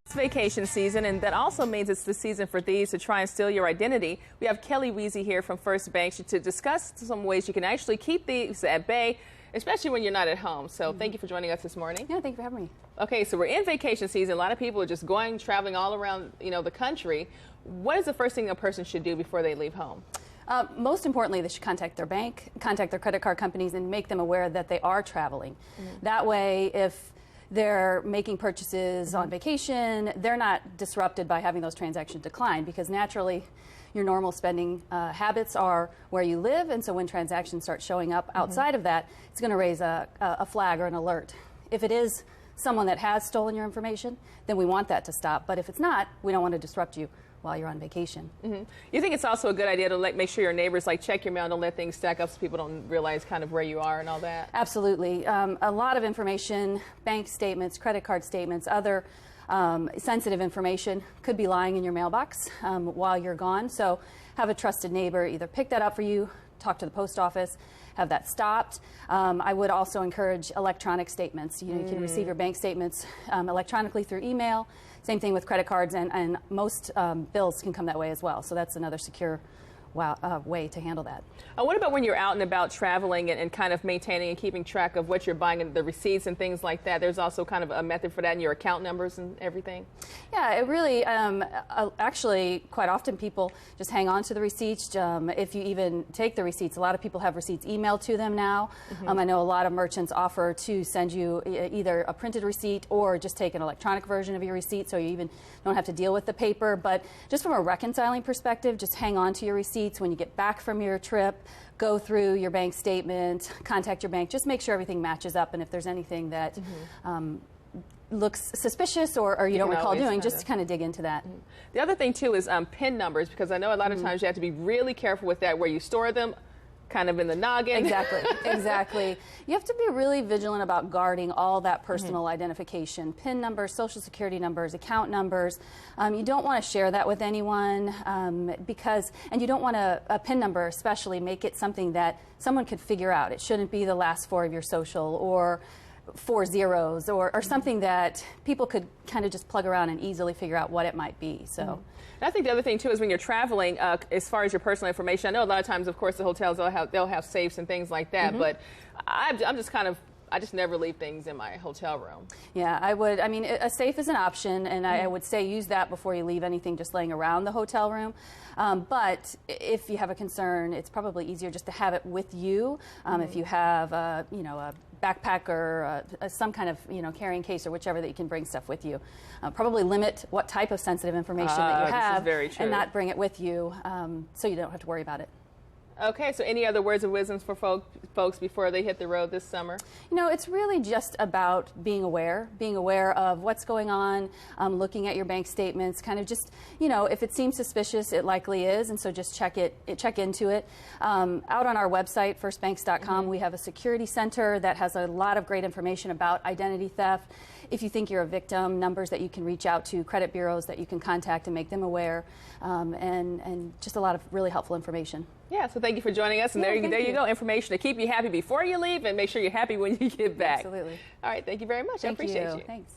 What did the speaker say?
It's vacation season, and that also means it's the season for thieves to try and steal your identity. We have Kelly Weezy here from First Bank to discuss some ways you can actually keep thieves at bay, especially when you're not at home. So thank you for joining us this morning. Yeah, thank you for having me. Okay, so we're in vacation season. A lot of people are just traveling all around, the country. What is the first thing a person should do before they leave home? Most importantly, they should contact their bank, contact their credit card companies, and make them aware that they are traveling. That way, if they're making purchases on vacation, they're not disrupted by having those transactions decline, because naturally your normal spending habits are where you live, and so when transactions start showing up outside of that, it's going to raise a flag or an alert. If it is someone that has stolen your information, then we want that to stop. But if it's not, we don't want to disrupt you while you're on vacation. You think it's also a good idea to make sure your neighbors check your mail, don't let things stack up so people don't realize kind of where you are and all that? Absolutely. A lot of information, bank statements, credit card statements, other sensitive information could be lying in your mailbox while you're gone. So have a trusted neighbor either pick that up for you, talk to the post office, have that stopped. I would also encourage electronic statements. You can receive your bank statements electronically through email. Same thing with credit cards, and most bills can come that way as well. So that's another secure way to handle that. What about when you're out and about traveling and kind of maintaining and keeping track of what you're buying and the receipts and things like that? There's also kind of a method for that in your account numbers and everything? Yeah, it really, actually, quite often people just hang on to the receipts. If you even take the receipts, a lot of people have receipts emailed to them now. I know a lot of merchants offer to send you either a printed receipt or just take an electronic version of your receipt, so you even don't have to deal with the paper. But just from a reconciling perspective, just hang on to your receipts. When you get back from your trip, go through your bank statement, contact your bank, just make sure everything matches up, and if there's anything that looks suspicious or you don't recall doing, just kind of dig into that. The other thing too is PIN numbers, because I know a lot of times you have to be really careful with that, where you store them kind of in the noggin. Exactly. You have to be really vigilant about guarding all that personal identification. PIN numbers, social security numbers, account numbers. You don't want to share that with anyone and you don't want a PIN number especially make it something that someone could figure out. It shouldn't be the last four of your social or 4 zeros or something that people could kind of just plug around and easily figure out what it might be. So. I think the other thing too is when you're traveling, as far as your personal information, I know a lot of times, of course, the hotels they'll have safes and things like that, but I just never leave things in my hotel room. Yeah, I would. I mean, a safe is an option, and I would say use that before you leave anything just laying around the hotel room. But if you have a concern, it's probably easier just to have it with you. If you have, a backpack or some kind of carrying case or whichever that you can bring stuff with you. Probably limit what type of sensitive information that you have, and not bring it with you, so you don't have to worry about it. Okay, so any other words of wisdom for folks before they hit the road this summer? It's really just about being aware of what's going on, looking at your bank statements, kind of just, if it seems suspicious, it likely is, and so just check into it. Out on our website, firstbanks.com, we have a security center that has a lot of great information about identity theft. If you think you're a victim, numbers that you can reach out to, credit bureaus that you can contact and make them aware, and just a lot of really helpful information. Yeah, so thank you for joining us. And there you go, information to keep you happy before you leave and make sure you're happy when you get back. Absolutely. All right, thank you very much. I appreciate you. Thanks.